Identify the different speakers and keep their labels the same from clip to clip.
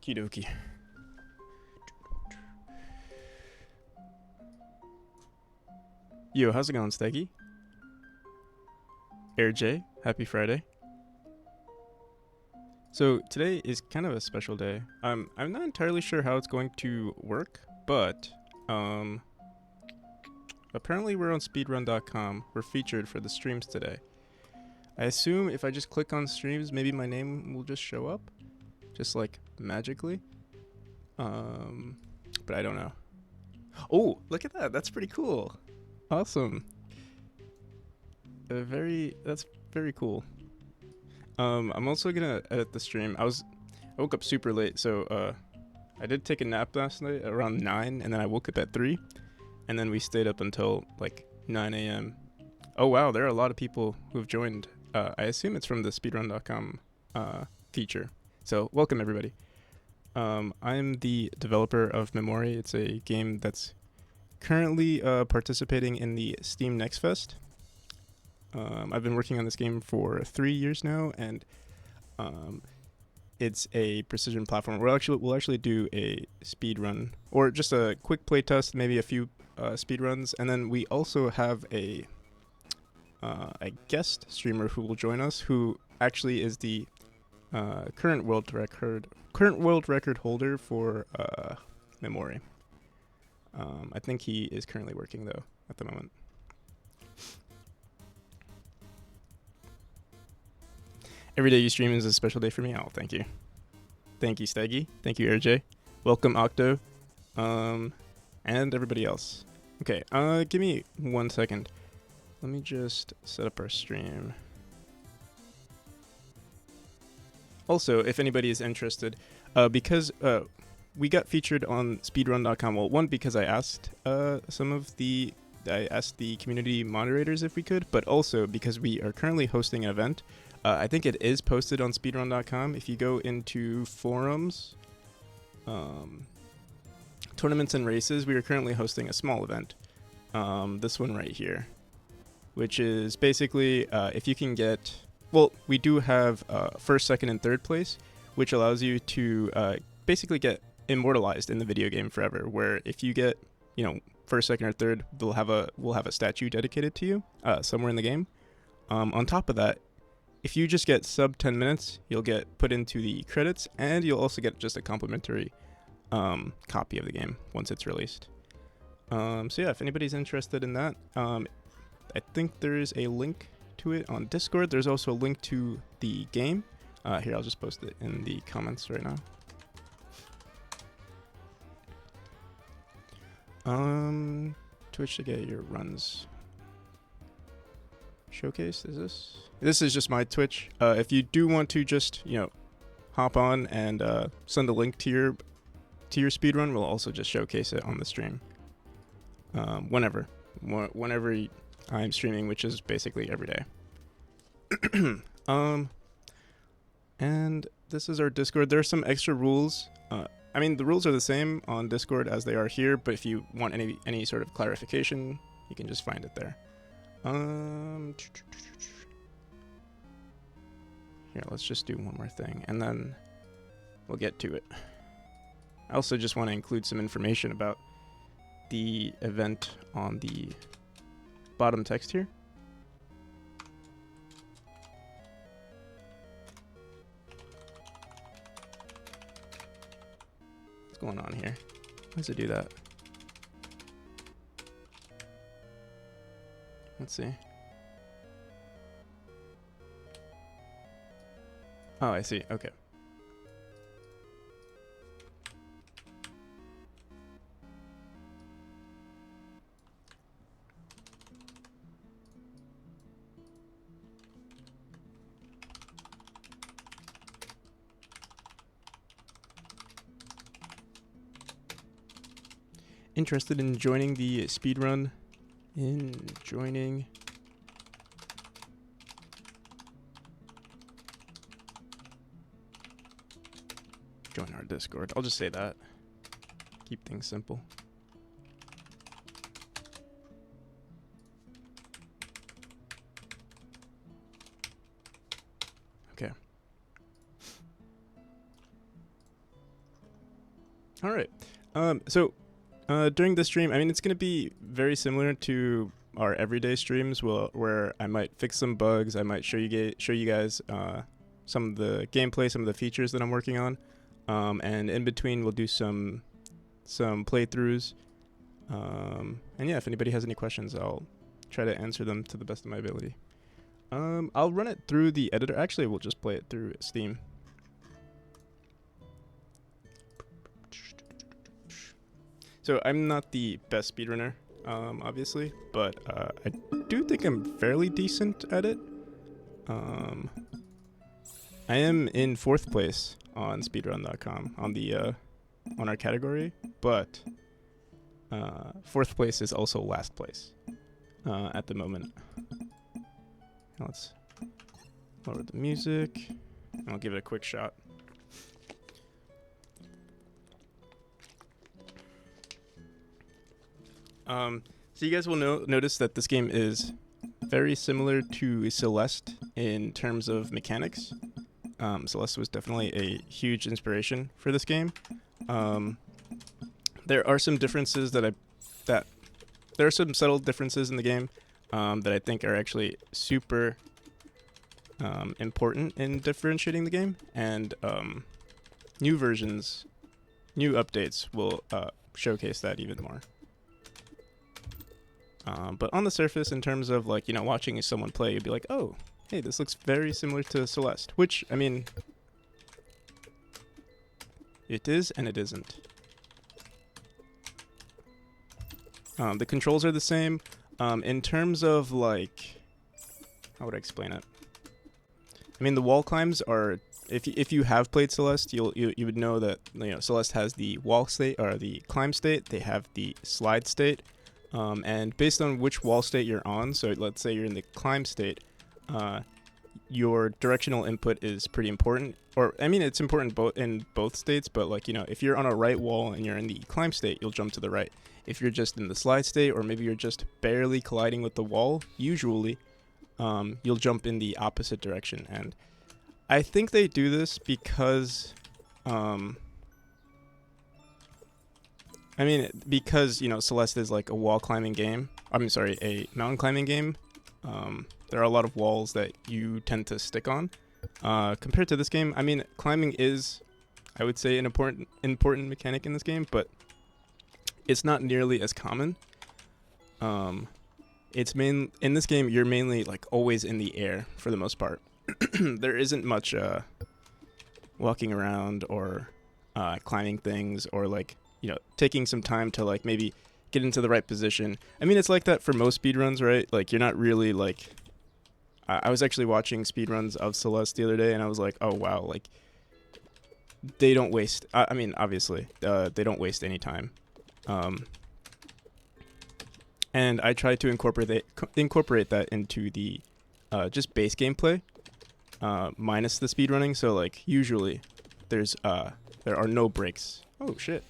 Speaker 1: Okie dokie. Yo, how's it going, Steggy? Air J, happy Friday. So today is kind of a special day. I'm not entirely sure how it's going to work, but apparently we're on speedrun.com. We're featured for the streams today. I assume if I just click on streams, maybe my name will just show up, just like magically. But I don't know. Oh, look at that! That's pretty cool. Awesome. That's very cool. I'm also gonna edit the stream. I woke up super late, so I did take a nap last night around 9, and then I woke up at 3, and then we stayed up until like 9 a.m. Oh wow, there are a lot of people who've joined. I assume it's from the speedrun.com feature. So welcome everybody. I'm the developer of Memori. It's a game that's currently participating in the Steam Next Fest. I've been working on this game for 3 years now, and it's a precision platform. We'll actually do a speed run, or just a quick play test, maybe a few speed runs, and then we also have a guest streamer who will join us, who actually is the current world record holder for Memori. I think he is currently working though at the moment. Every day you stream is a special day for me. Oh, thank you. Thank you, Steggy. Thank you, RJ. Welcome, Octo. And everybody else. Okay, give me 1 second. Let me just set up our stream. Also, if anybody is interested, because we got featured on speedrun.com. Well, one, because I asked the community moderators if we could, but also because we are currently hosting an event. I think it is posted on speedrun.com. If you go into forums, tournaments and races, we are currently hosting a small event. This one right here, which is basically if you can get, well, we do have first, second, and third place, which allows you to basically get immortalized in the video game forever. Where if you get, first, second, or third, we'll have a statue dedicated to you somewhere in the game. On top of that, if you just get sub 10 minutes, you'll get put into the credits, and you'll also get just a complimentary copy of the game once it's released. So yeah, if anybody's interested in that, I think there is a link to it on Discord. There's also a link to the game. Here, I'll just post it in the comments right now. Twitch to get your runs showcase. This is just my Twitch. If you do want to just hop on and send a link to your speedrun, we'll also just showcase it on the stream whenever I'm streaming, which is basically every day. And this is our Discord. There are some extra rules. The rules are the same on Discord as they are here, but if you want any sort of clarification, you can just find it there. Here, let's just do one more thing, and then we'll get to it. I also just want to include some information about the event on the bottom text here. What's going on here? Why does it do that? Let's see. Oh, I see. Okay. Interested in joining the speedrun? Join our Discord. I'll just say that. Keep things simple. Okay. All right. During this stream, I mean, it's going to be very similar to our everyday streams, where I might fix some bugs. I might show you guys some of the gameplay, some of the features that I'm working on, and in between we'll do some playthroughs. And yeah, if anybody has any questions, I'll try to answer them to the best of my ability. I'll run it through the editor. Actually, we'll just play it through Steam. So I'm not the best speedrunner, obviously, but I do think I'm fairly decent at it. I am in 4th place on speedrun.com on our category, but 4th place is also last place at the moment. Let's lower the music, and I'll give it a quick shot. So you guys will notice that this game is very similar to Celeste in terms of mechanics. Celeste was definitely a huge inspiration for this game. There are some differences there are some subtle differences in the game that I think are actually super important in differentiating the game, and new updates will showcase that even more. But on the surface, in terms of like, watching someone play, you'd be like, oh, hey, this looks very similar to Celeste, which, I mean, it is and it isn't. The controls are the same. In terms of like, how would I explain it? I mean, the wall climbs are, if you have played Celeste, you would know that Celeste has the wall state or the climb state. They have the slide state, and based on which wall state you're on, so let's say you're in the climb state, your directional input is pretty important. Or I mean, it's important in both states, but like if you're on a right wall and you're in the climb state, you'll jump to the right. If you're just in the slide state, or maybe you're just barely colliding with the wall, usually you'll jump in the opposite direction. And I think they do this because Celeste is like a wall climbing game. A mountain climbing game. There are a lot of walls that you tend to stick on. Compared to this game, I mean, climbing is, I would say, an important mechanic in this game, but it's not nearly as common. In this game, you're mainly like always in the air for the most part. There isn't much walking around or climbing things, or like taking some time to like maybe get into the right position. I mean, it's like that for most speedruns, right? Like, you're not really like... I was actually watching speedruns of Celeste the other day, and I was like, oh, wow, like, they don't waste... I mean, obviously, they don't waste any time. And I try to incorporate that into the just base gameplay, minus the speedrunning. So, like, usually, there are no breaks. Oh, shit.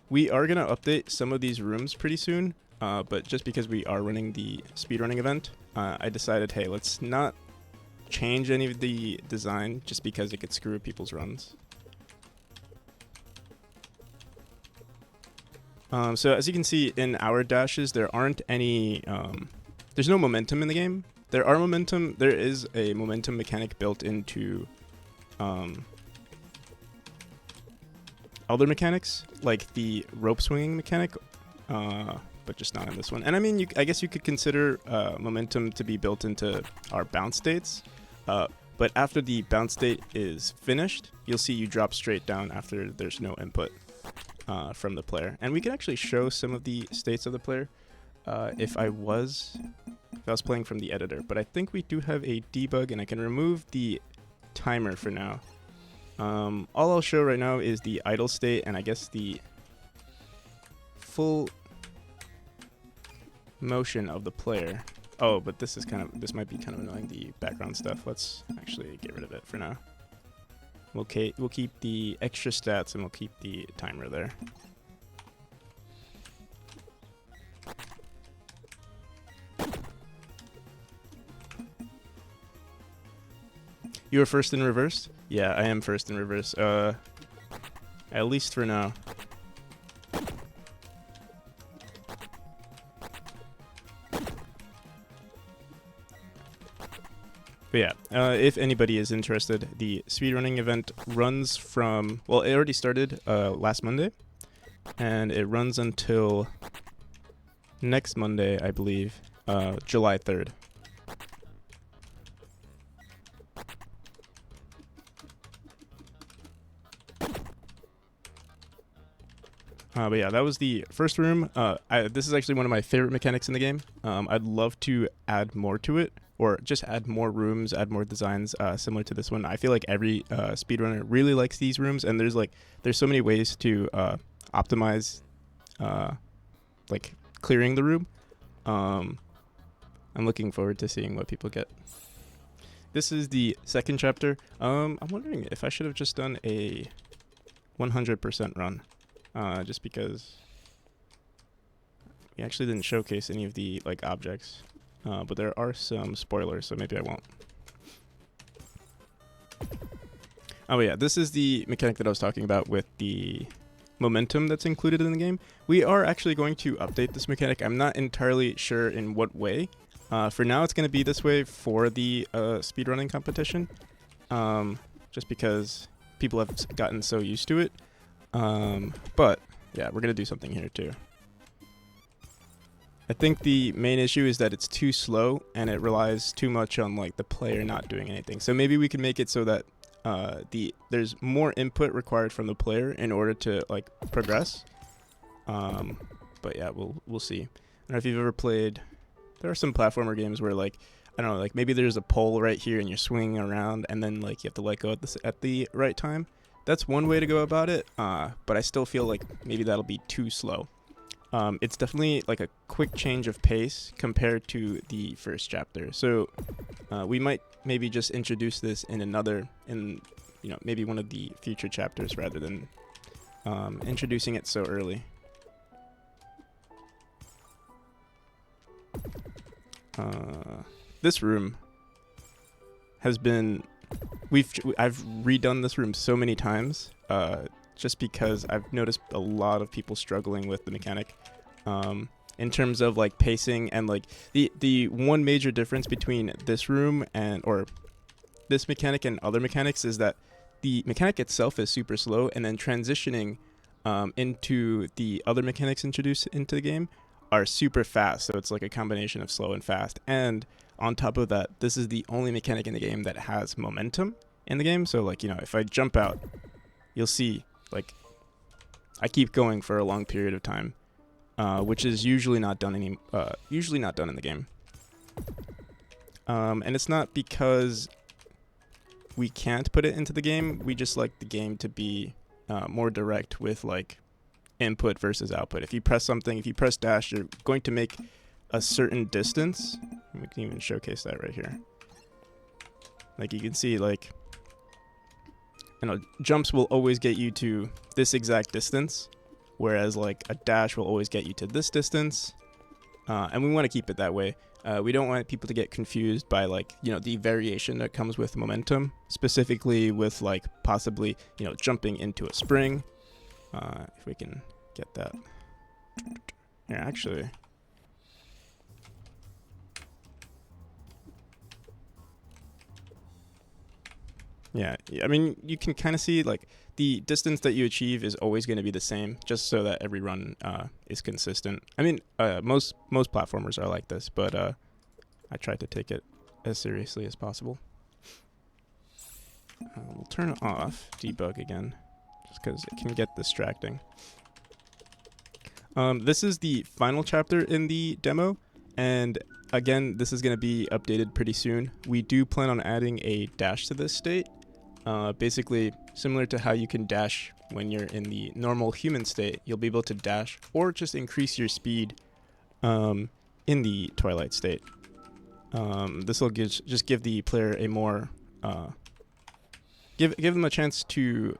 Speaker 1: We are going to update some of these rooms pretty soon, but just because we are running the speedrunning event, I decided, hey, let's not change any of the design just because it could screw up people's runs. So as you can see in our dashes, there aren't any, there's no momentum in the game. There is a momentum mechanic built into other mechanics, like the rope swinging mechanic, but just not in this one. And I mean, I guess you could consider momentum to be built into our bounce states, but after the bounce state is finished, you'll see you drop straight down after there's no input from the player. And we can actually show some of the states of the player if I was playing from the editor, but I think we do have a debug, and I can remove the timer for now. All I'll show right now is the idle state, and I guess the full motion of the player. Oh, but this might be kind of annoying, the background stuff. Let's actually get rid of it for now. We'll keep the extra stats, and we'll keep the timer there. You were first in reverse? Yeah, I am first in reverse. At least for now. But yeah, if anybody is interested, the speedrunning event runs from, well, it already started last Monday, and it runs until next Monday, I believe, July 3rd. But yeah, that was the first room. This is actually one of my favorite mechanics in the game. I'd love to add more to it, or just add more rooms, add more designs similar to this one. I feel like every speedrunner really likes these rooms, and there's so many ways to optimize like clearing the room. I'm looking forward to seeing what people get. This is the second chapter. I'm wondering if I should have just done a 100% run. Just because we actually didn't showcase any of the like objects, but there are some spoilers, so maybe I won't. Oh yeah, this is the mechanic that I was talking about with the momentum that's included in the game. We are actually going to update this mechanic. I'm not entirely sure in what way. For now, it's going to be this way for the speedrunning competition, just because people have gotten so used to it. But yeah, we're gonna do something here too. I think the main issue is that it's too slow and it relies too much on like the player not doing anything. So maybe we can make it so that there's more input required from the player in order to like progress. But yeah, we'll see. I don't know if you've ever played. There are some platformer games where like I don't know, like maybe there's a pole right here and you're swinging around and then like you have to let go at the right time. That's one way to go about it, but I still feel like maybe that'll be too slow. It's definitely like a quick change of pace compared to the first chapter. So we might maybe just introduce this in maybe one of the future chapters rather than introducing it so early. This room has been I've redone this room so many times, just because I've noticed a lot of people struggling with the mechanic, in terms of like pacing and like the one major difference between this room or this mechanic and other mechanics is that the mechanic itself is super slow, and then transitioning into the other mechanics introduced into the game are super fast. So it's like a combination of slow and fast, and on top of that, this is the only mechanic in the game that has momentum in the game. So like, if I jump out, you'll see like I keep going for a long period of time, which is usually not done in the game. And it's not because we can't put it into the game. We just like the game to be more direct with like input versus output. If you press dash, you're going to make a certain distance. We can even showcase that right here. Like you can see, like, jumps will always get you to this exact distance, whereas like a dash will always get you to this distance. And we want to keep it that way. We don't want people to get confused by like, the variation that comes with momentum, specifically with like possibly, jumping into a spring. If we can get that. Here, actually. Yeah, I mean, you can kind of see like the distance that you achieve is always going to be the same, just so that every run is consistent. I mean, most platformers are like this, but I try to take it as seriously as possible. We'll turn off debug again, just because it can get distracting. This is the final chapter in the demo, and again, this is going to be updated pretty soon. We do plan on adding a dash to this state. Basically, similar to how you can dash when you're in the normal human state, you'll be able to dash or just increase your speed in the twilight state. This will just give the player a more give them a chance to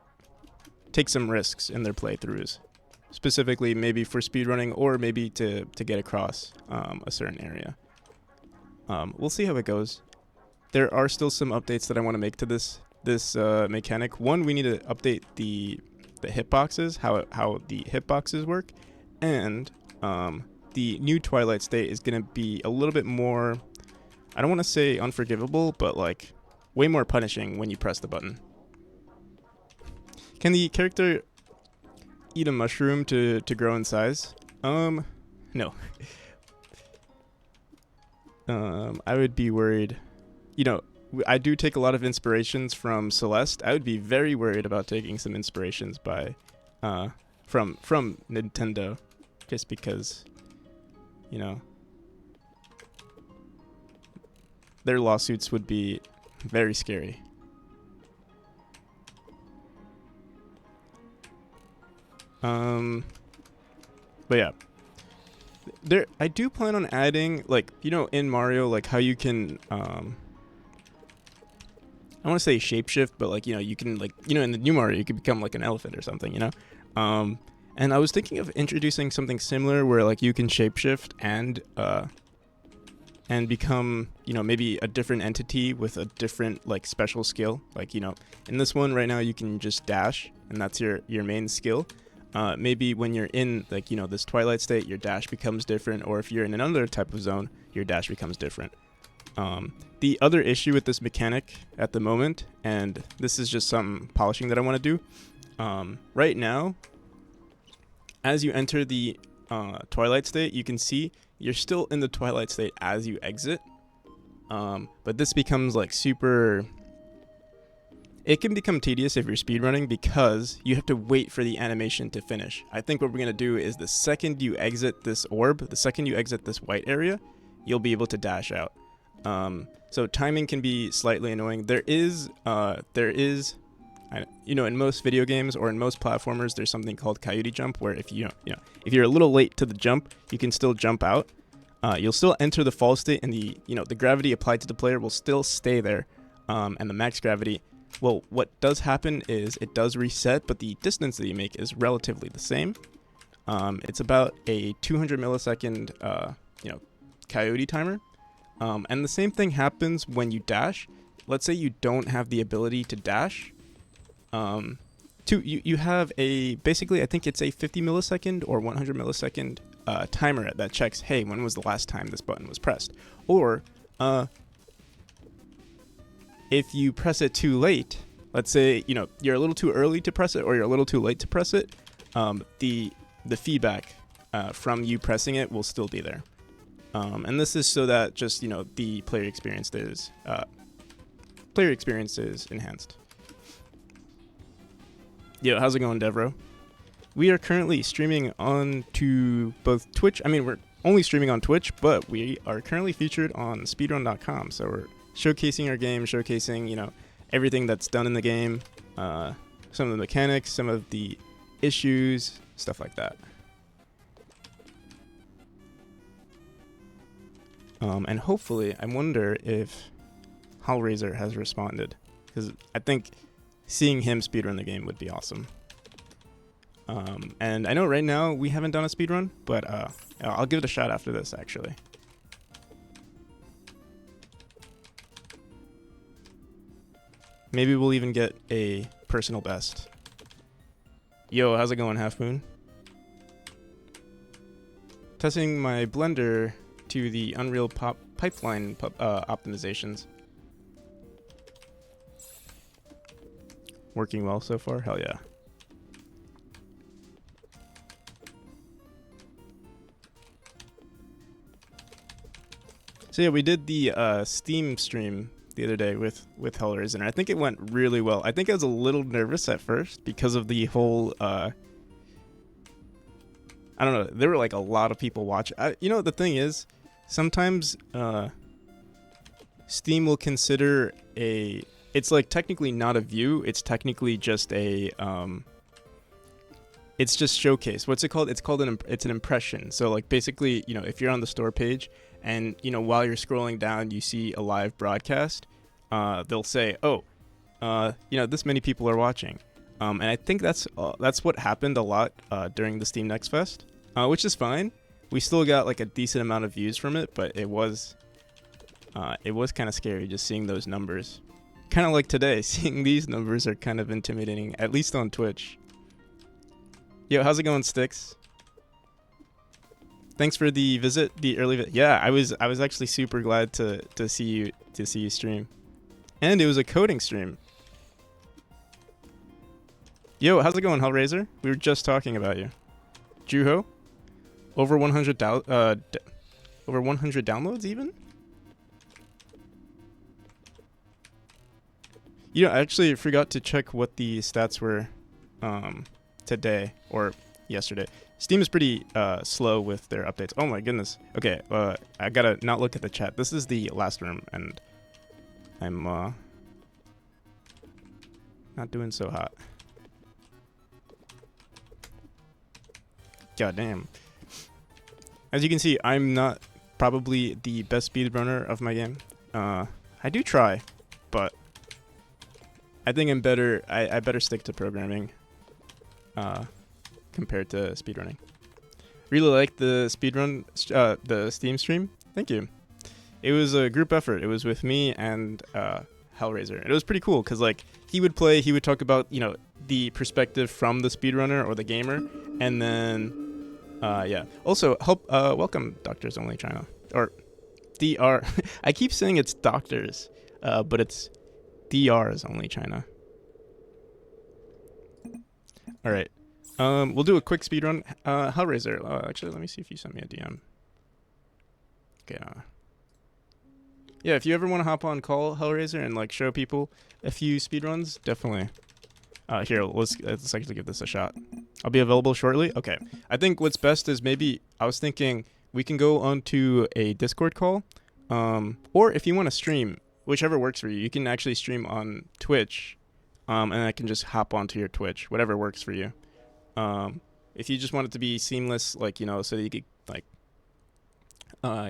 Speaker 1: take some risks in their playthroughs, specifically maybe for speedrunning or maybe to get across a certain area. We'll see how it goes. There are still some updates that I want to make to this mechanic. One, we need to update the the hitboxes, how the hitboxes work, and the new Twilight State is going to be a little bit more, I don't want to say unforgivable, but like way more punishing when you press the button. Can the character eat a mushroom to grow in size? No. I would be worried. You know, I do take a lot of inspirations from Celeste. I would be very worried about taking some inspirations by, from Nintendo, just because, you know, their lawsuits would be very scary. But yeah, I do plan on adding, like, you know, in Mario, like how you can, I want to say shapeshift, but like, you know, you can, like, you know, in the new Mario, you could become like an elephant or something, you know? And I was thinking of introducing something similar where like you can shapeshift and become, you know, maybe a different entity with a different like special skill. Like, you know, in this one right now, you can just dash, and that's your main skill. Maybe when you're in, like, you know, this Twilight State, your dash becomes different, or if you're in another type of zone, your dash becomes different. The other issue with this mechanic at the moment, and this is just some polishing that I want to do, right now, as you enter the Twilight State, you can see you're still in the Twilight State as you exit, but this becomes like super... It can become tedious if you're speedrunning because you have to wait for the animation to finish. I think what we're going to do is the second you exit this orb, the second you exit this white area, you'll be able to dash out. So timing can be slightly annoying. There is, you know, in most video games or in most platformers, there's something called coyote jump, where if if you're a little late to the jump, you can still jump out. You'll still enter the fall state, and the gravity applied to the player will still stay there, and the max gravity. Well, what does happen is it does reset, but the distance that you make is relatively the same. It's about a 200 millisecond, coyote timer. And the same thing happens when you dash. Let's say you don't have the ability to dash. You have basically, I think it's a 50 millisecond or 100 millisecond timer that checks, hey, when was the last time this button was pressed? Or, if you press it too late, let's say, you know, you're a little too early to press it or you're a little too late to press it, the feedback from you pressing it will still be there. And this is so that just, you know, the player experience is enhanced. Yo, how's it going, Devro? We are currently streaming on to both Twitch. I mean, we're only streaming on Twitch, but we are currently featured on speedrun.com. So we're showcasing our game, showcasing, you know, everything that's done in the game, some of the mechanics, some of the issues, stuff like that. And hopefully, I wonder if Hellraiser has responded, because I think seeing him speedrun the game would be awesome. And I know right now we haven't done a speedrun, but I'll give it a shot after this, actually. Maybe we'll even get a personal best. Yo, how's it going, Half Moon? Testing my Blender to the Unreal pipeline optimizations. Working well so far? Hell yeah. So yeah, we did the Steam stream the other day with Hellraiser, and I think it went really well. I think I was a little nervous at first because of the whole I don't know, there were like a lot of people watching. You know, the thing is, sometimes Steam will consider it's like technically not a view, it's technically just it's just showcase. What's it called? It's an impression. So like basically, you know, if you're on the store page and, you know, while you're scrolling down, you see a live broadcast, they'll say, oh, you know, this many people are watching. And I think that's what happened a lot during the Steam Next Fest, which is fine. We still got like a decent amount of views from it, but it was kind of scary just seeing those numbers. Kind of like today, seeing these numbers are kind of intimidating, at least on Twitch. Yo, how's it going, Sticks? Thanks for the visit, the early visit. Yeah, I was actually super glad to see you stream, and it was a coding stream. Yo, how's it going, Hellraiser? We were just talking about you. Juho, over 100 over 100 downloads even. You know, I actually forgot to check what the stats were today or yesterday. Steam is pretty slow with their updates. Oh my goodness. Okay, I gotta not look at the chat. This is the last room, and I'm not doing so hot. God damn. As you can see, I'm not probably the best speedrunner of my game. I do try, but I think I'm better. I better stick to programming compared to speedrunning. Really like the speedrun, the Steam stream. Thank you. It was a group effort. It was with me and Hellraiser. It was pretty cool because like he would play, he would talk about the perspective from the speedrunner or the gamer, and then yeah. Also, welcome Doctors Only China or DR. I keep saying it's Doctors, but it's DR's Only China. All right. We'll do a quick speedrun. Hellraiser. Actually, let me see if you sent me a DM. Okay. Yeah, if you ever want to hop on call Hellraiser and like show people a few speedruns, definitely. Here, let's actually give this a shot. I'll be available shortly. Okay. I think what's best is maybe I was thinking we can go onto a Discord call, or if you want to stream, whichever works for you. You can actually stream on Twitch, and I can just hop onto your Twitch, whatever works for you. If you just want it to be seamless, like, so that you could like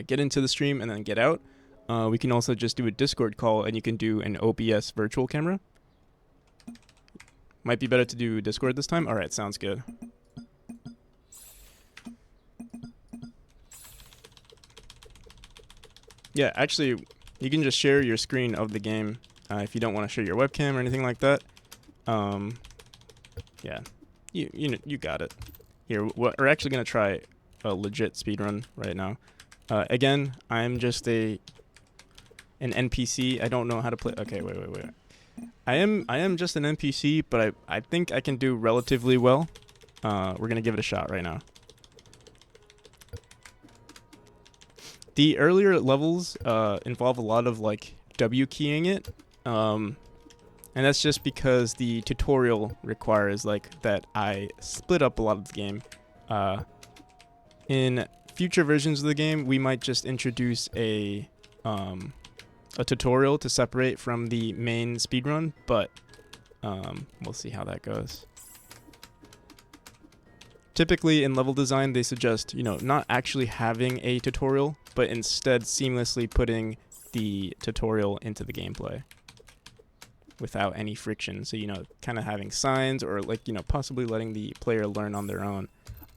Speaker 1: get into the stream and then get out, we can also just do a Discord call, and you can do an OBS virtual camera. Might be better to do Discord this time. All right, sounds good. Yeah, actually, you can just share your screen of the game if you don't want to share your webcam or anything like that. Yeah, you got it. Here, we're actually gonna try a legit speedrun right now. Again, I'm just an NPC. I don't know how to play. Okay, wait. I am just an NPC, but I think I can do relatively well. We're gonna give it a shot right now. The earlier levels involve a lot of like W keying it, and that's just because the tutorial requires like that I split up a lot of the game. In future versions of the game, we might just introduce a tutorial to separate from the main speedrun, but we'll see how that goes. Typically in level design, they suggest, not actually having a tutorial, but instead seamlessly putting the tutorial into the gameplay without any friction. So, kind of having signs or like, possibly letting the player learn on their own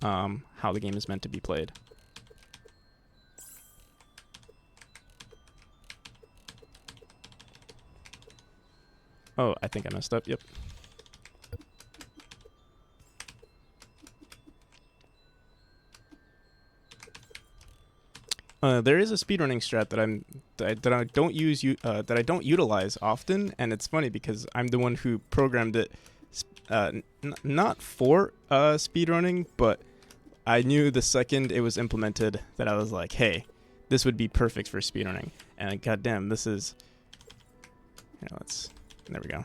Speaker 1: how the game is meant to be played. Oh, I think I messed up. Yep. There is a speedrunning strat that I don't utilize often, and it's funny because I'm the one who programmed it, not for speedrunning, but I knew the second it was implemented that I was like, hey, this would be perfect for speedrunning, and goddamn, this is, there we go.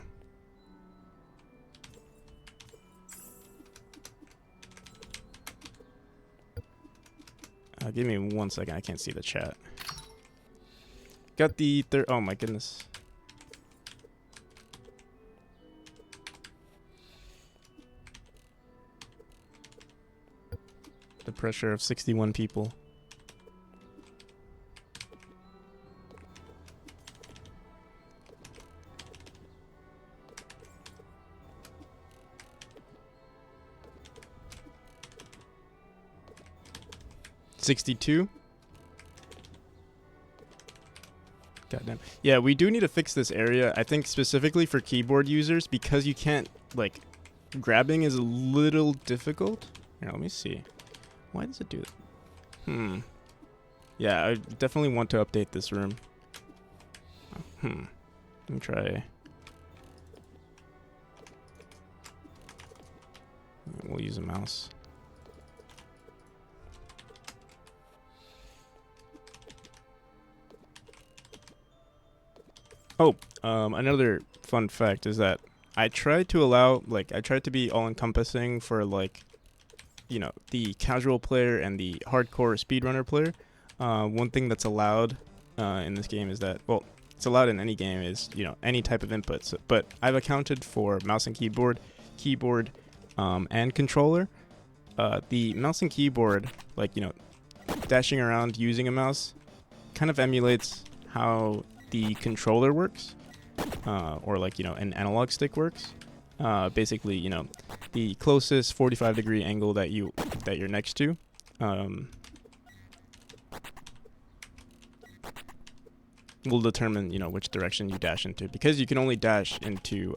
Speaker 1: Give me 1 second. I can't see the chat. Got the third. Oh my goodness. The pressure of 61 people. $62. Goddamn. Yeah, we do need to fix this area. I think specifically for keyboard users, because you can't like grabbing is a little difficult. Here, let me see. Why does it do that? Yeah, I definitely want to update this room. Let me try. We'll use a mouse. Oh, another fun fact is that I tried to allow, I tried to be all-encompassing for, the casual player and the hardcore speedrunner player. One thing that's allowed in this game is that, well, it's allowed in any game is, any type of inputs. But I've accounted for mouse and keyboard, and controller. The mouse and keyboard, dashing around using a mouse kind of emulates how the controller works, or an analog stick works. Basically, the closest 45-degree angle that you're next to, will determine which direction you dash into, because you can only dash into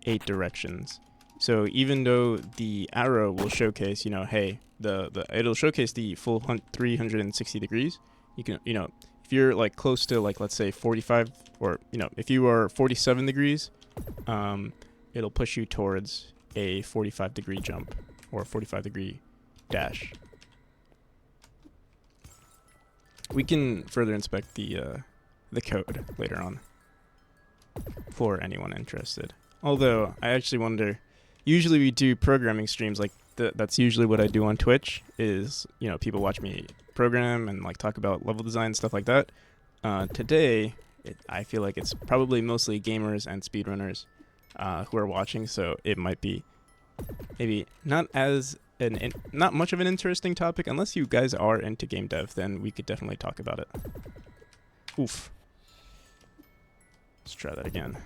Speaker 1: 8 directions. So even though the arrow will showcase, hey, it'll showcase the full 360 degrees. You can, if you're close to let's say 45, or if you are 47 degrees, it'll push you towards a 45-degree jump or 45-degree dash. We can further inspect the code later on for anyone interested. Although I actually wonder, usually we do programming streams, that's usually what I do on Twitch, is people watch me program and talk about level design and stuff like that. Today I feel like it's probably mostly gamers and speedrunners who are watching, so it might be maybe not much of an interesting topic. Unless you guys are into game dev, then we could definitely talk about it. Oof. Let's try that again.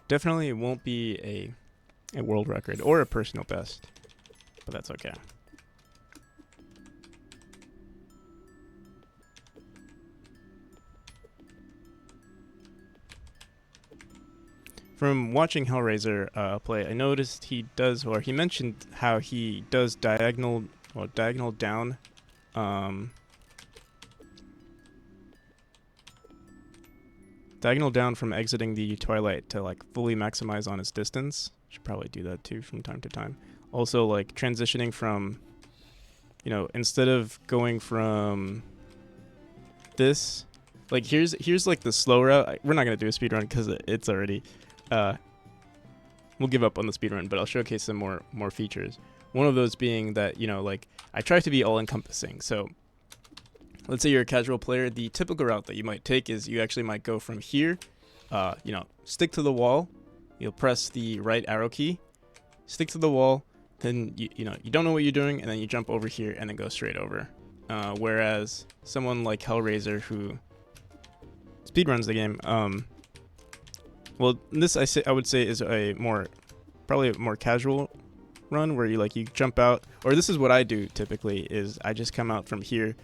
Speaker 1: Definitely won't be a world record or a personal best, but that's okay. From watching Hellraiser play, I noticed he mentioned how he does diagonal down, diagonal down from exiting the Twilight to fully maximize on his distance. Should probably do that too from time to time. Also transitioning from, instead of going from this, here's the slow route. We're not gonna do a speed run because it's already, we'll give up on the speed run, but I'll showcase some more features. One of those being that I try to be all encompassing. So let's say you're a casual player. The typical route that you might take is you actually might go from here, stick to the wall. You'll press the right arrow key, stick to the wall. Then you don't know what you're doing, and then you jump over here and then go straight over. Whereas someone like Hellraiser, who speedruns the game, well, this I would say is probably a more casual run where you jump out, or this is what I do typically, is I just come out from here,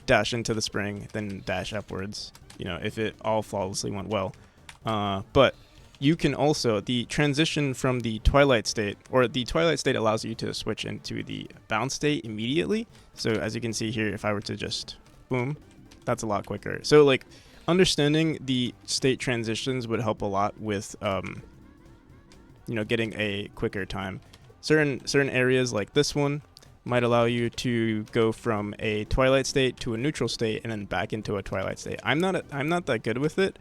Speaker 1: dash into the spring, then dash upwards, if it all flawlessly went well. But you can also, the transition from the Twilight state, or the Twilight state allows you to switch into the bounce state immediately. So as you can see here, if I were to just boom, that's a lot quicker. So understanding the state transitions would help a lot with, getting a quicker time. Certain areas like this one might allow you to go from a Twilight state to a neutral state and then back into a Twilight state. I'm not that good with it.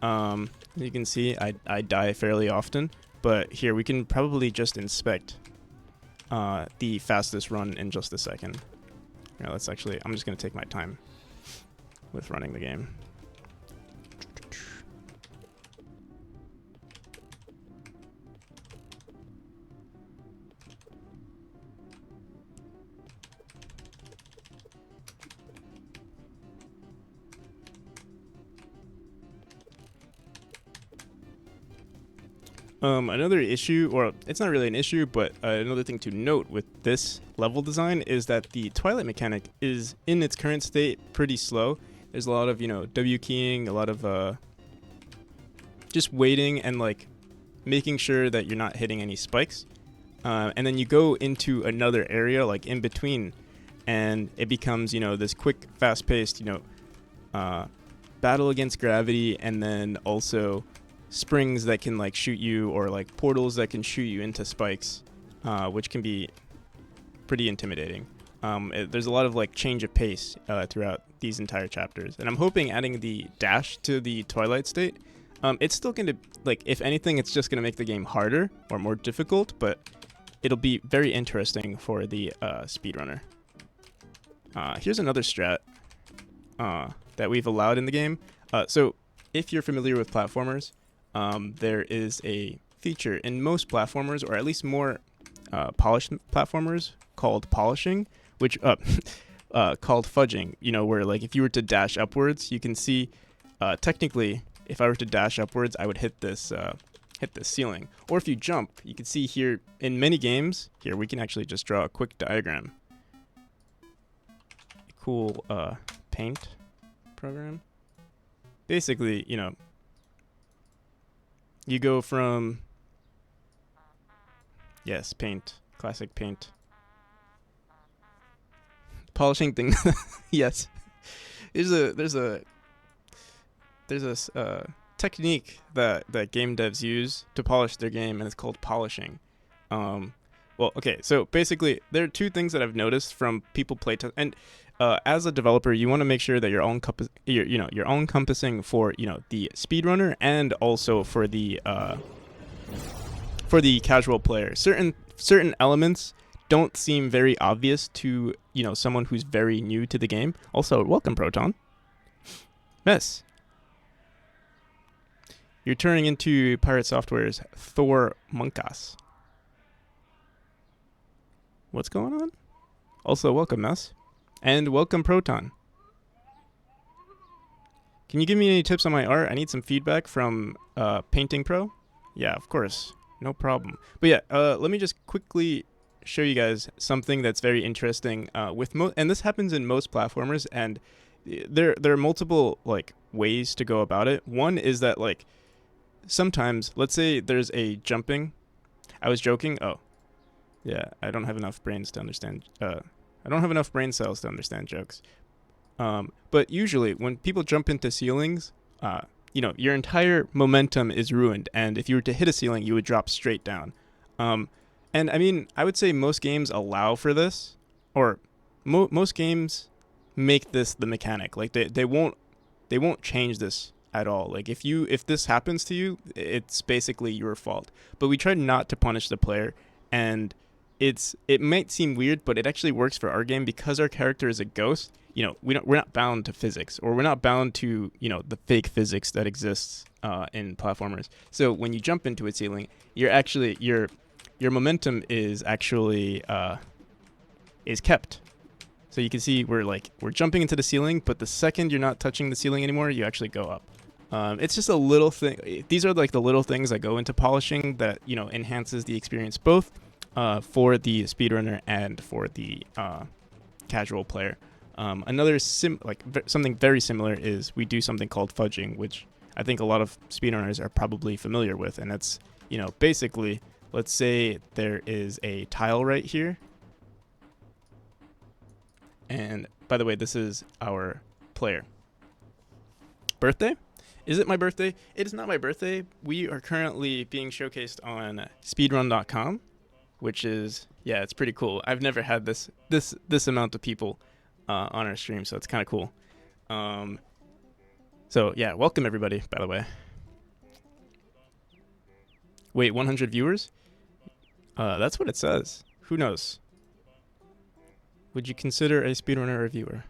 Speaker 1: You can see I die fairly often, but here we can probably just inspect the fastest run in just a second. I'm just gonna take my time with running the game. Another issue, or it's not really an issue, but another thing to note with this level design is that the Twilight mechanic is, in its current state, pretty slow. There's a lot of, W keying, a lot of just waiting and like making sure that you're not hitting any spikes. And then you go into another area like in between, and it becomes, this quick, fast-paced, battle against gravity, and then also springs that can like shoot you, or like portals that can shoot you into spikes, which can be pretty intimidating. There's a lot of like change of pace throughout these entire chapters, and I'm hoping adding the dash to the Twilight State, it's still going to, like, if anything, it's just going to make the game harder or more difficult, but it'll be very interesting for the speedrunner. Here's another strat that we've allowed in the game. So if you're familiar with platformers, there is a feature in most platformers, or at least more polished platformers, called polishing, which called fudging, where like if you were to dash upwards, you can see technically if I were to dash upwards, I would hit this ceiling. Or if you jump, you can see here in many games, here we can actually just draw a quick diagram. Cool paint program. Basically, you go from, yes, paint, classic paint. Polishing thing, yes. There's a technique that game devs use to polish their game, and it's called polishing. Well, okay, so basically there are two things that I've noticed from people playtest, and as a developer, you want to make sure that you're all encompassing for the speedrunner and also for the casual player. Certain elements don't seem very obvious to someone who's very new to the game. Also, welcome Proton. Yes. You're turning into Pirate Software's Thor Monkas. What's going on? Also, welcome Mess. And welcome Proton. Can you give me any tips on my art? I need some feedback from Painting Pro. Yeah, of course. No problem. But yeah, let me just quickly show you guys something that's very interesting and this happens in most platformers, and there are multiple like ways to go about it. One is that like sometimes, let's say there's a jumping. I was joking. Oh, yeah, I don't have enough brains to understand. I don't have enough brain cells to understand jokes. But usually when people jump into ceilings, your entire momentum is ruined. And if you were to hit a ceiling, you would drop straight down. And I mean, I would say most games allow for this, or most games make this the mechanic. Like they won't change this at all. Like if this happens to you, it's basically your fault. But we try not to punish the player, and it might seem weird, but it actually works for our game because our character is a ghost. We're not bound to physics, or we're not bound to the fake physics that exists in platformers. So when you jump into a ceiling, your momentum is actually is kept. So you can see we're jumping into the ceiling, but the second you're not touching the ceiling anymore, you actually go up. It's just a little thing. These are like the little things that go into polishing that enhances the experience both for the speedrunner and for the casual player. Another something very similar is we do something called fudging, which I think a lot of speedrunners are probably familiar with, and that's basically, let's say there is a tile right here. And by the way, this is our player. Birthday? Is it my birthday? It is not my birthday. We are currently being showcased on speedrun.com, which is, yeah, it's pretty cool. I've never had this amount of people on our stream, so it's kind of cool. So yeah, welcome everybody, by the way. Wait, 100 viewers? That's what it says. Who knows? Would you consider a speedrunner a viewer?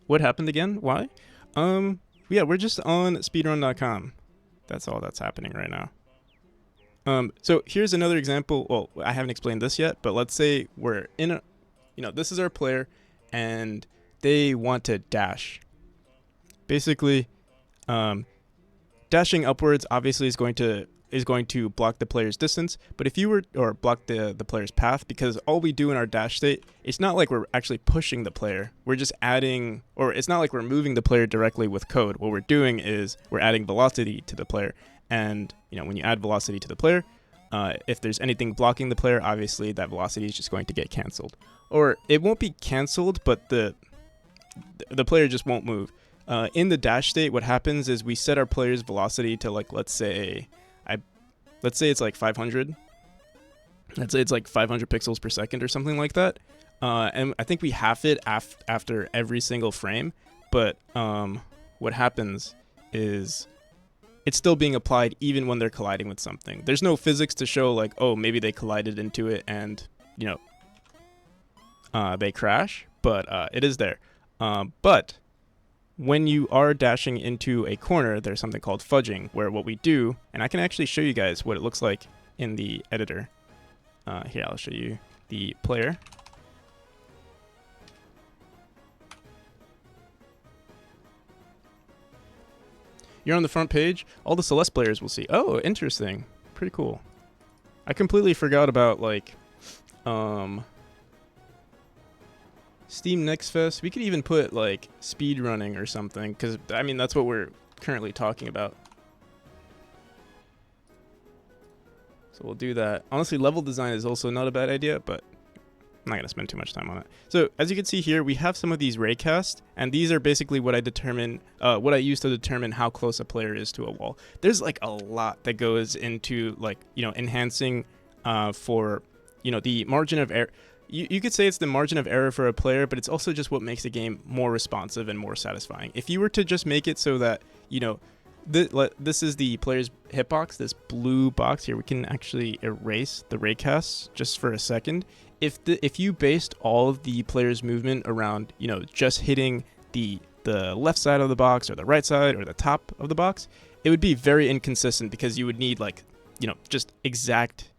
Speaker 1: What happened again? Why? Yeah, we're just on speedrun.com. That's all that's happening right now. So here's another example. Well, I haven't explained this yet, but let's say we're in a, this is our player, and they want to dash. Basically, dashing upwards obviously is going to is going to block the player's distance, but if you were, or block the player's path, because all we do in our dash state, it's not like we're actually pushing the player. We're just adding, or it's not like we're moving the player directly with code. What we're doing is we're adding velocity to the player. And, when you add velocity to the player, if there's anything blocking the player, obviously that velocity is just going to get canceled. Or it won't be canceled, but the player just won't move. In the dash state, what happens is we set our player's velocity to, like, let's say it's like 500. Let's say it's like 500 pixels per second or something like that. And I think we half it after every single frame. But what happens is it's still being applied even when they're colliding with something. There's no physics to show, like, oh, maybe they collided into it and, they crash. But it is there. But when you are dashing into a corner, there's something called fudging, where what we do, and I can actually show you guys what it looks like in the editor. Here, I'll show you the player. You're on the front page, all the Celeste players will see. Oh, interesting. Pretty cool. I completely forgot about, like, Steam Next Fest. We could even put, like, speedrunning or something, because, I mean, that's what we're currently talking about. So we'll do that. Honestly, level design is also not a bad idea, but I'm not going to spend too much time on it. So, as you can see here, we have some of these raycasts, and these are basically what I use to determine how close a player is to a wall. There's, like, a lot that goes into, like, enhancing for, the margin of error. You could say it's the margin of error for a player, but it's also just what makes the game more responsive and more satisfying. If you were to just make it so that, this is the player's hitbox, this blue box here. We can actually erase the raycasts just for a second. If you based all of the player's movement around, just hitting the left side of the box or the right side or the top of the box, it would be very inconsistent because you would need, like, just exact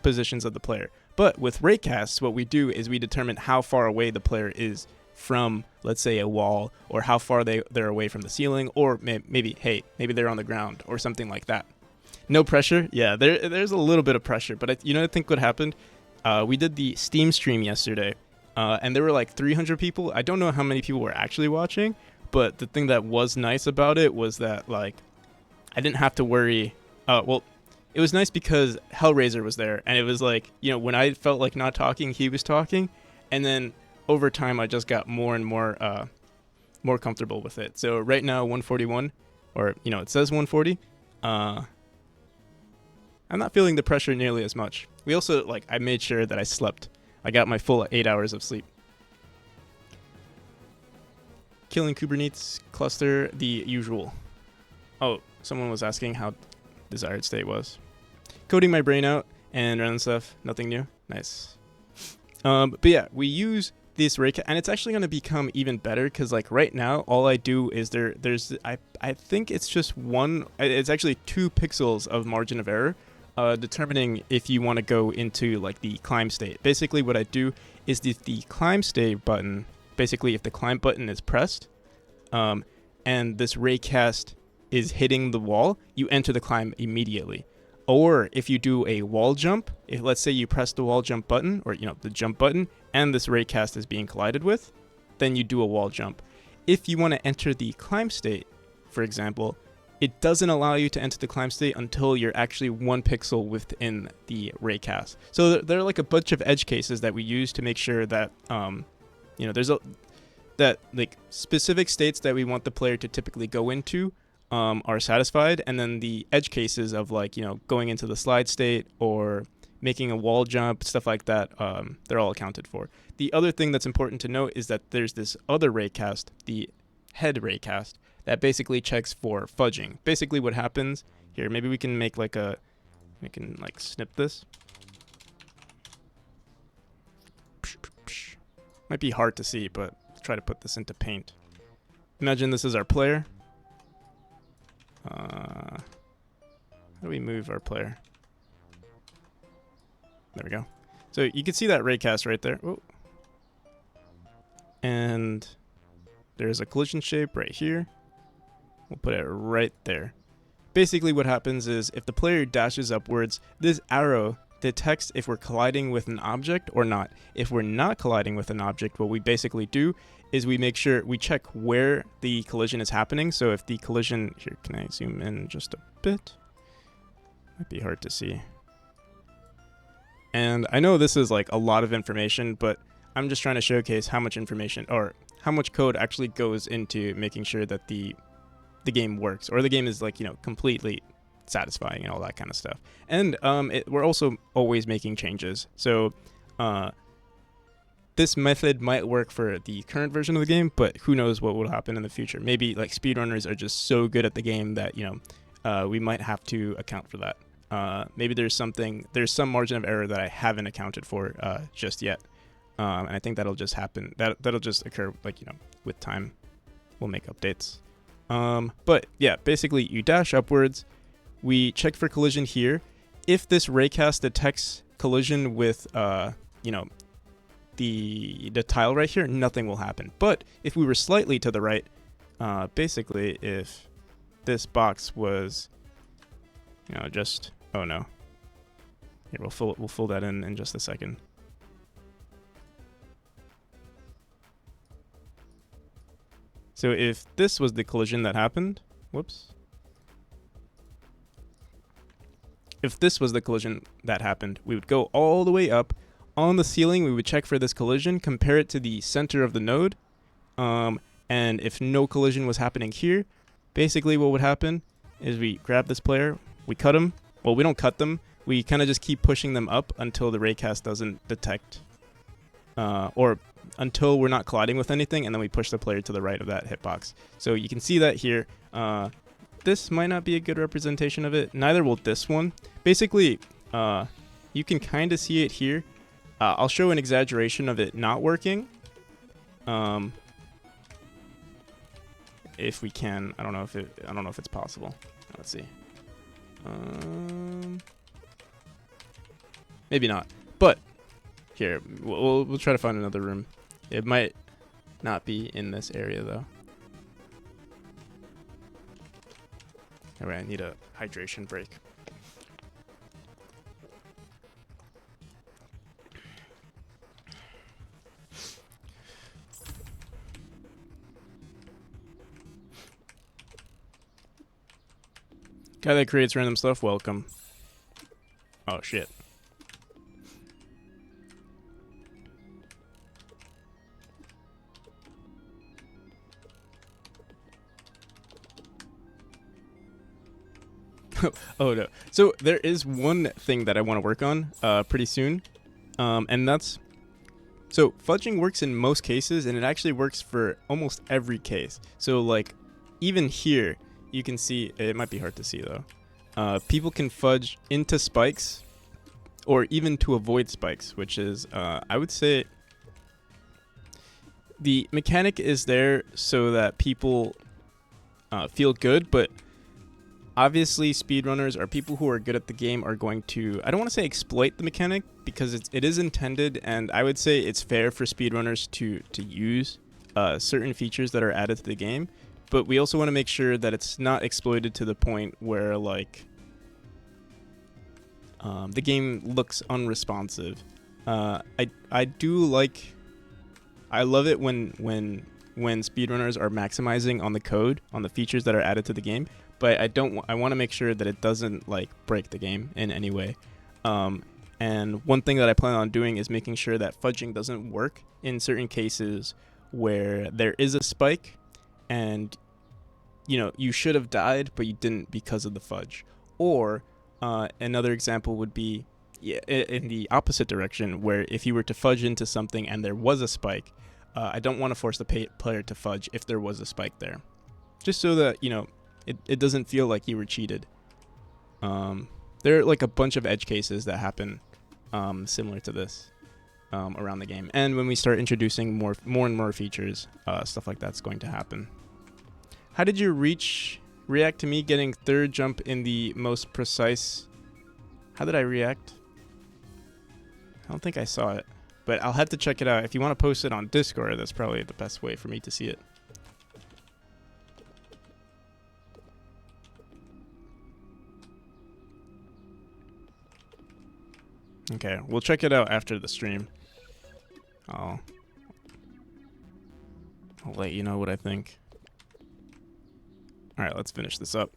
Speaker 1: positions of the player. But with raycasts, what we do is we determine how far away the player is from, let's say, a wall, or how far they're away from the ceiling, or maybe they're on the ground or something like that. No pressure? Yeah, there's a little bit of pressure, but I think what happened? We did the Steam stream yesterday, and there were like 300 people. I don't know how many people were actually watching, but the thing that was nice about it was that, like, I didn't have to worry. It was nice because Hellraiser was there, and it was like, when I felt like not talking, he was talking, and then over time I just got more and more comfortable with it. So right now 141, or it says 140. I'm not feeling the pressure nearly as much. We also, like, I made sure that I slept. I got my full 8 hours of sleep. Killing Kubernetes cluster, the usual. Oh, someone was asking how desired state was. Coding my brain out and random stuff, nothing new. Nice. But yeah, we use this raycast, and it's actually going to become even better because, like, right now, all I do is I think it's just it's actually 2 pixels of margin of error, determining if you want to go into, like, the climb state. Basically, what I do is the climb state button, basically if the climb button is pressed, and this raycast is hitting the wall, you enter the climb immediately. Or if you do a wall jump, let's say you press the wall jump button, or the jump button, and this raycast is being collided with, then you do a wall jump. If you want to enter the climb state, for example, it doesn't allow you to enter the climb state until you're actually 1 pixel within the raycast. So there are, like, a bunch of edge cases that we use to make sure that there's that, like, specific states that we want the player to typically go into are satisfied, and then the edge cases of, like, going into the slide state or making a wall jump, stuff like that, they're all accounted for. The other thing that's important to note is that there's this other raycast, the head raycast, that basically checks for fudging. Basically what happens here, maybe we can make like snip this. Might be hard to see, but try to put this into paint. Imagine this is our player. How do we move our player? There we go. So you can see that raycast right there. Ooh. And there's a collision shape right here. We'll put it right there. basically what happens is if the player dashes upwards, this arrow detects if we're colliding with an object or not. If we're not colliding with an object, what we basically do is we make sure we check where the collision is happening. So if the collision, here, can I zoom in just a bit? Might be hard to see. And I know this is like a lot of information, but I'm just trying to showcase how much information or how much code actually goes into making sure that the game works, or the game is like, completely satisfying and all that kind of stuff. And we're also always making changes. So this method might work for the current version of the game, but who knows what will happen in the future. Maybe like speedrunners are just so good at the game that, we might have to account for that. Maybe there's some margin of error that I haven't accounted for just yet. And I think that'll just happen. That'll just occur with time. We'll make updates. But yeah, basically you dash upwards. We check for collision here. If this raycast detects collision with, the tile right here, nothing will happen. But if we were slightly to the right, basically if this box was, just, oh no. Here, we'll fill that in just a second. So if this was the collision that happened, whoops. If this was the collision that happened, we would go all the way up. On the ceiling, we would check for this collision, compare it to the center of the node. And if no collision was happening here, basically what would happen is we grab this player, we cut them. Well, we don't cut them. We kind of just keep pushing them up until the raycast doesn't detect, or until we're not colliding with anything, and then we push the player to the right of that hitbox. So you can see that here. This might not be a good representation of it. Neither will this one. Basically, you can kind of see it here. I'll show an exaggeration of it not working. If we can, I don't know if it's possible. Let's see. Maybe not. But here, we'll try to find another room. It might not be in this area though. Alright, I need a hydration break. Guy that creates random stuff, welcome. Oh shit. Oh no. So there is one thing that I want to work on pretty soon. And that's, so fudging works in most cases, and it actually works for almost every case. So like even here, you can see, it might be hard to see though. People can fudge into spikes or even to avoid spikes, which is, I would say, the mechanic is there so that people feel good, but obviously speedrunners or people who are good at the game are going to, I don't want to say exploit the mechanic, because it is intended, and I would say it's fair for speedrunners to use certain features that are added to the game. But we also want to make sure that it's not exploited to the point where like the game looks unresponsive. I do like, I love it when speedrunners are maximizing on the code, on the features that are added to the game. But I want to make sure that it doesn't like break the game in any way. And one thing that I plan on doing is making sure that fudging doesn't work in certain cases where there is a spike and you should have died but you didn't because of the fudge. Or another example would be in the opposite direction, where if you were to fudge into something and there was a spike, I don't want to force the player to fudge if there was a spike there, just so that it doesn't feel like you were cheated. There are like a bunch of edge cases that happen similar to this around the game, and when we start introducing more and more features, stuff like that's going to happen. How did you react to me getting third jump in the most precise? How did I react? I don't think I saw it, but I'll have to check it out. If you want to post it on Discord, that's probably the best way for me to see it. Okay, we'll check it out after the stream. I'll let you know what I think. Alright, let's finish this up.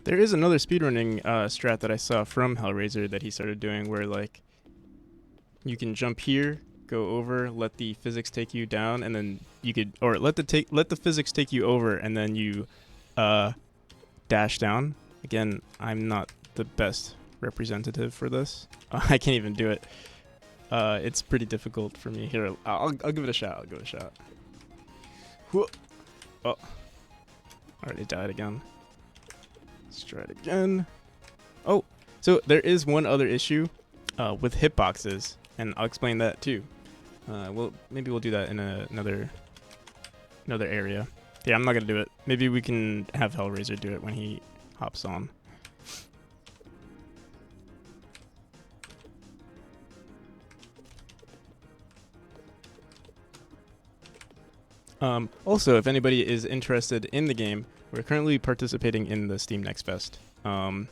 Speaker 1: There is another speedrunning strat that I saw from Hellraiser that he started doing where, like, you can jump here, go over, let the physics take you down, and then you could, or let the physics take you over, and then you dash down. Again, I'm not the best representative for this. I can't even do it. It's pretty difficult for me. Here, I'll give it a shot. I'll give it a shot. Whoa. Oh, already died again. Let's try it again. Oh, so there is one other issue with hitboxes, and I'll explain that too. Well, maybe we'll do that in another area. Yeah, I'm not gonna do it. Maybe we can have Hellraiser do it when he hops on. Also, if anybody is interested in the game, we're currently participating in the Steam Next Fest. The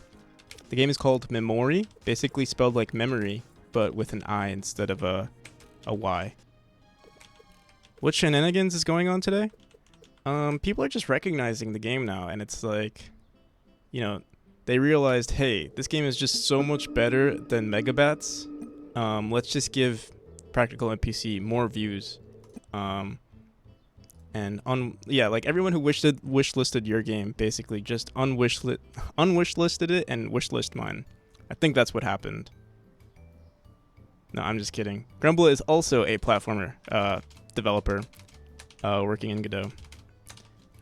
Speaker 1: game is called Memori, basically spelled like memory, but with an I instead of a Y. What shenanigans is going on today? People are just recognizing the game now, and it's like, you know, they realized, hey, this game is just so much better than Megabats. Let's just give Practical NPC more views. And like everyone who wishlisted your game basically just unwishlisted it and wishlist mine. I think that's what happened. No, I'm just kidding. Grumble is also a platformer developer working in Godot.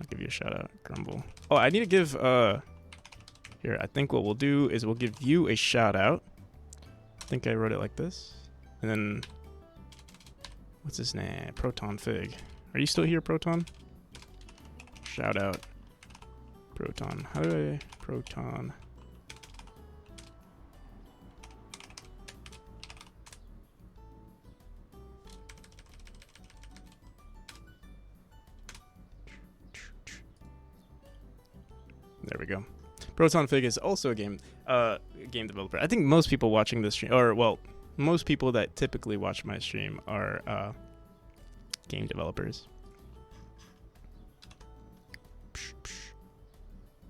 Speaker 1: I'll give you a shout out, Grumble. Oh, I need to give here. I think what we'll do is we'll give you a shout out. I think I wrote it like this, and then what's his name? Proton Fig. Are you still here, Proton? Shout out. Proton. How do I... Proton. There we go. Proton Fig is also a game developer. I think most people watching this stream, or well, most people that typically watch my stream are game developers.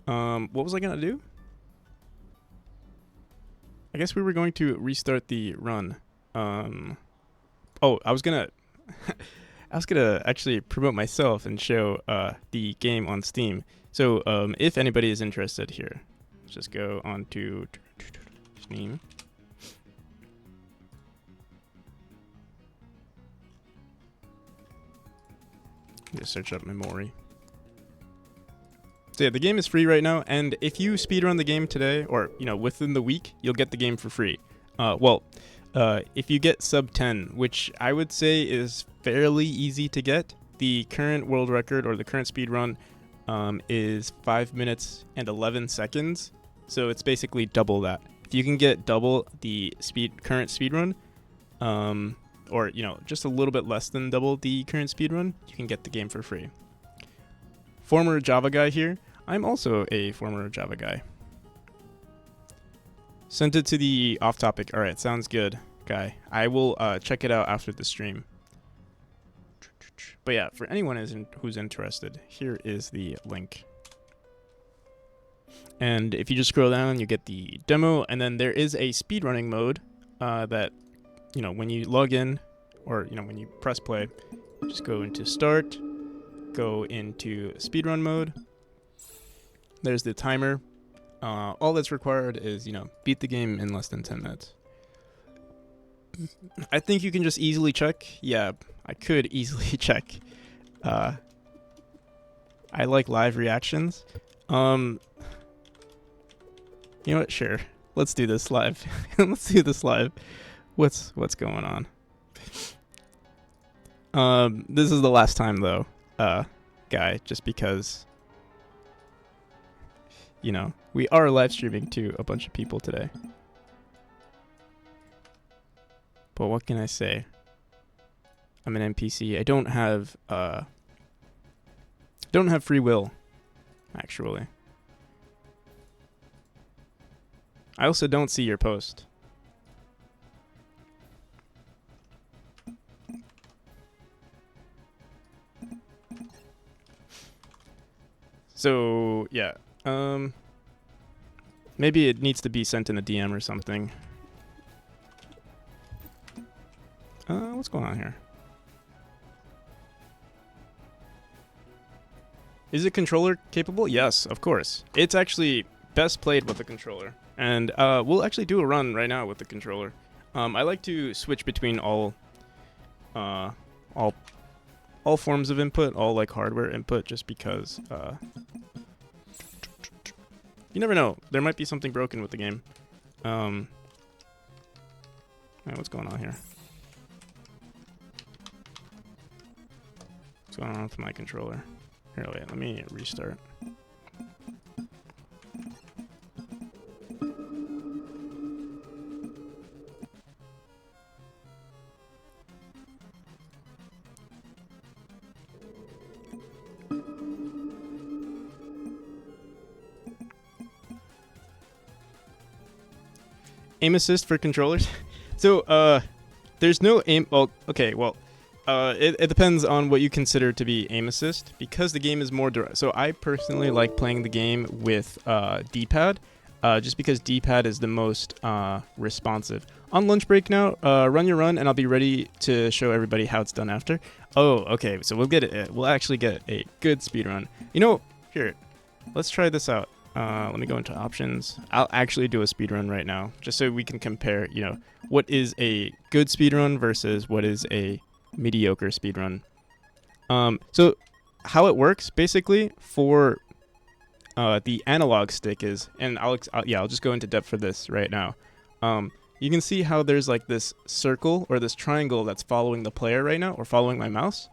Speaker 1: What was I gonna do? I guess we were going to restart the run. Oh, I was gonna actually promote myself and show the game on Steam. So if anybody is interested here, let's just go on to Steam. Just search up Memori. So yeah, the game is free right now, and if you speedrun the game today, or within the week, you'll get the game for free. If you get sub 10, which I would say is fairly easy to get, the current world record or the current speedrun is 5 minutes and 11 seconds. So it's basically double that. If you can get double the current speedrun, or just a little bit less than double the current speedrun, you can get the game for free. Former Java guy here. I'm also a former Java guy. Sent it to the off topic. All right, sounds good, guy. I will check it out after the stream. But yeah, for anyone who's interested, here is the link. And if you just scroll down, you get the demo, and then there is a speedrunning mode that, when you log in, or when you press play, just go into start, go into speedrun mode. There's the timer. All that's required is, beat the game in less than 10 minutes. I think you can just easily check. Yeah, I could easily check. I like live reactions. You know what? Sure. Let's do this live. Let's do this live. What's going on? This is the last time though, guy, just because you know, we are live streaming to a bunch of people today. But what can I say? I'm an NPC. I don't have free will, actually. I also don't see your post. So, yeah. Maybe it needs to be sent in a DM or something. What's going on here? Is it controller capable? Yes, of course. It's actually best played with the controller. And we'll actually do a run right now with the controller. I like to switch between all forms of input, all like hardware input, just because you never know. There might be something broken with the game. Alright, what's going on here? What's going on with my controller? Here, wait, let me restart. Aim assist for controllers. So, there's no aim. Well, okay. Well, it depends on what you consider to be aim assist, because the game is more direct. So I personally like playing the game with D-pad, just because D-pad is the most responsive. On lunch break now, run your run, and I'll be ready to show everybody how it's done after. Oh, okay. So we'll get it. We'll actually get a good speed run. You know, here, let's try this out. Let me go into options. I'll actually do a speedrun right now, just so we can compare, you know, what is a good speedrun versus what is a mediocre speedrun. So how it works, basically, for the analog stick is, and I'll just go into depth for this right now. You can see how there's like this circle or this triangle that's following the player right now, or following my mouse.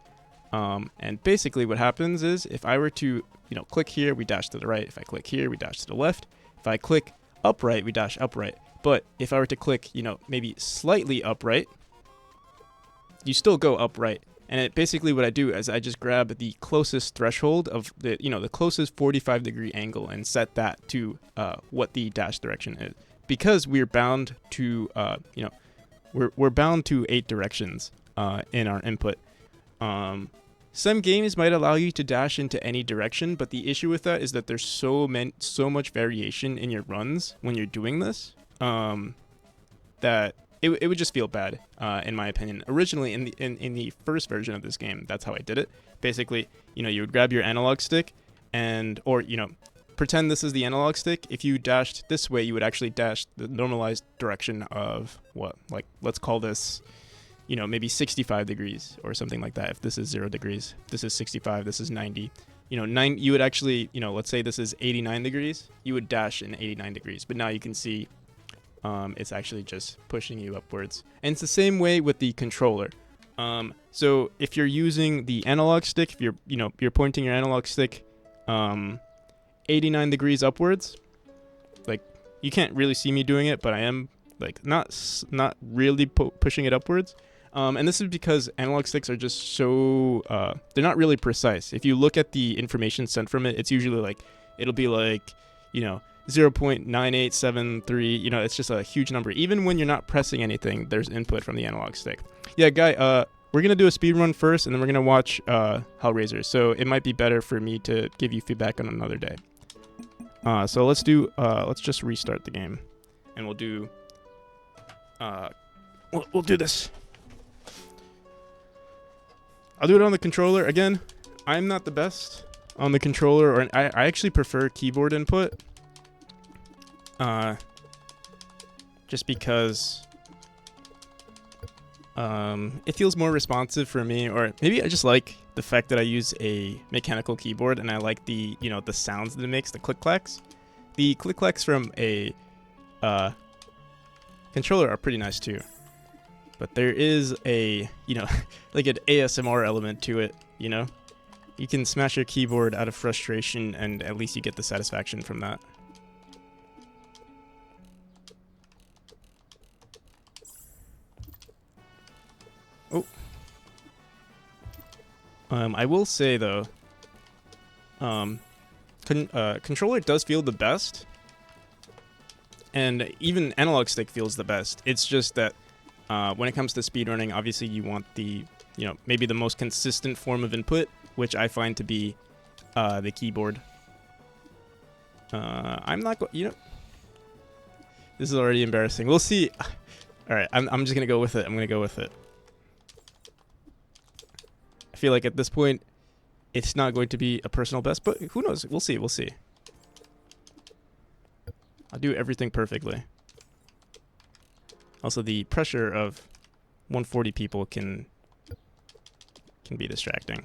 Speaker 1: And basically what happens is, if I were to, you know, click here, we dash to the right. If I click here, we dash to the left. If I click upright, we dash upright. But if I were to click, you know, maybe slightly upright, you still go upright. And it basically, what I do is I just grab the closest threshold of the, you know, the closest 45-degree angle and set that to what the dash direction is. Because we're bound to, you know, we're bound to 8 directions in our input. Some games might allow you to dash into any direction, but the issue with that is that there's so much variation in your runs when you're doing this, that it would just feel bad, in my opinion. Originally, in the first version of this game, that's how I did it. Basically, you know, you would grab your analog stick, or you know, pretend this is the analog stick. If you dashed this way, you would actually dash the normalized direction of what, like, let's call this, you know, maybe 65 degrees or something like that. If this is 0 degrees, this is 65, this is 90. You know, you would actually, you know, let's say this is 89 degrees, you would dash in 89 degrees. But now you can see it's actually just pushing you upwards. And it's the same way with the controller. So if you're using the analog stick, if you're pointing your analog stick 89 degrees upwards, like, you can't really see me doing it, but I am, like, not really pushing it upwards. And this is because analog sticks are just so, they're not really precise. If you look at the information sent from it, it's usually like, it'll be like, you know, 0.9873, you know, it's just a huge number. Even when you're not pressing anything, there's input from the analog stick. Yeah, Guy, we're going to do a speed run first, and then we're going to watch Hellraiser. So it might be better for me to give you feedback on another day. So let's just restart the game, and we'll do this. I'll do it on the controller. Again, I'm not the best on the controller, or I actually prefer keyboard input. Just because it feels more responsive for me, or maybe I just like the fact that I use a mechanical keyboard, and I like the, you know, the sounds that it makes, the click-clacks. The click-clacks from a controller are pretty nice too. But there is a, you know, like an ASMR element to it, you know? You can smash your keyboard out of frustration, and at least you get the satisfaction from that. I will say though, controller does feel the best, and even analog stick feels the best. It's just that when it comes to speedrunning, obviously you want the, maybe the most consistent form of input, which I find to be the keyboard. I'm not going. This is already embarrassing. We'll see. All right, I'm just gonna go with it. I'm gonna go with it. I feel like at this point, it's not going to be a personal best, but who knows? We'll see. We'll see. I'll do everything perfectly. Also, the pressure of 140 people can be distracting.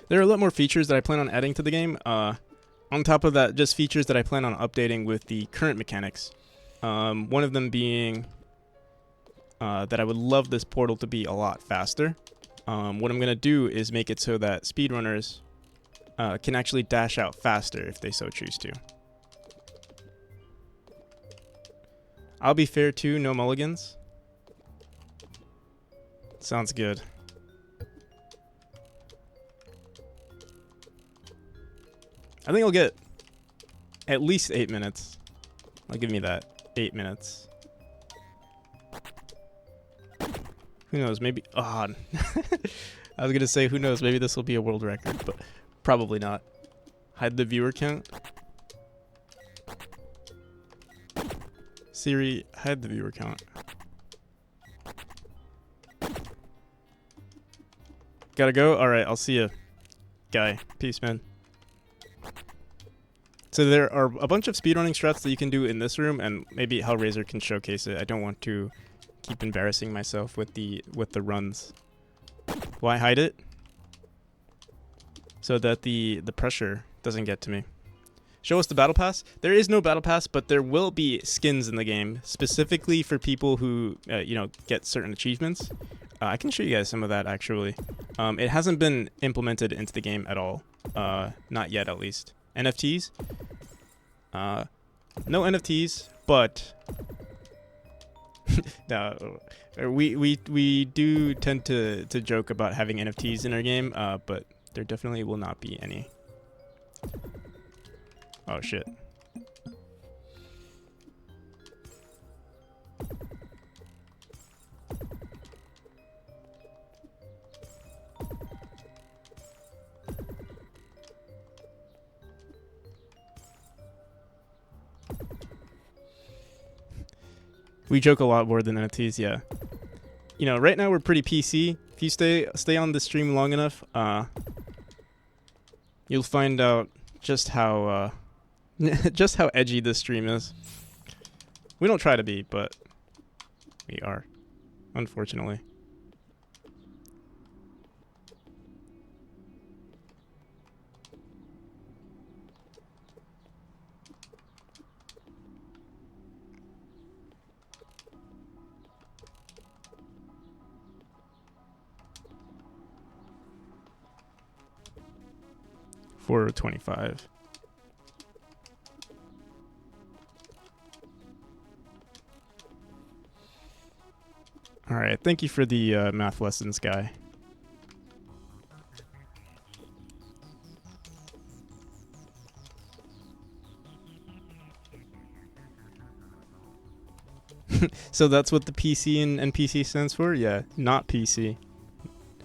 Speaker 1: There are a lot more features that I plan on adding to the game. On top of that, just features that I plan on updating with the current mechanics. One of them being that I would love this portal to be a lot faster. What I'm going to do is make it so that speedrunners can actually dash out faster if they so choose to. I'll be fair too, no mulligans. Sounds good. I think I'll get at least 8 minutes. I'll give me that. 8 minutes. Who knows? Maybe. Oh, I was going to say, who knows? Maybe this will be a world record, but probably not. Hide the viewer count. Siri, hide the viewer count. Gotta go? Alright, I'll see ya. Guy. Peace, man. So there are a bunch of speedrunning strats that you can do in this room, and maybe Hellraiser can showcase it. I don't want to keep embarrassing myself with the runs. Why hide it? So that the pressure doesn't get to me. Show us the battle pass. There is no battle pass, but there will be skins in the game specifically for people who get certain achievements. I can show you guys some of that actually. It hasn't been implemented into the game at all. Not yet, at least. NFTs? No NFTs, but no, we do tend to joke about having NFTs in our game, but there definitely will not be any. Oh shit. We joke a lot more than NFTs, yeah. Right now we're pretty PC. If you stay on the stream long enough, you'll find out just how just how edgy this stream is. We don't try to be, but we are, unfortunately. $4.25. All right, thank you for the math lessons, guy. So that's what the PC and NPC stands for? Yeah, not PC.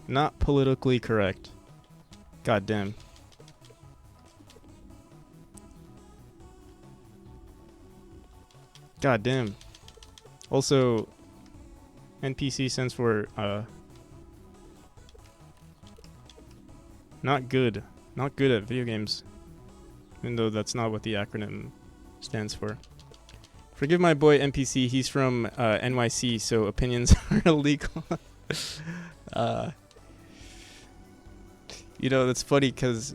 Speaker 1: Not politically correct. God damn. God damn. Also, NPC stands for not good. Not good at video games. Even though that's not what the acronym stands for. Forgive my boy NPC, he's from NYC, so opinions are illegal. That's funny because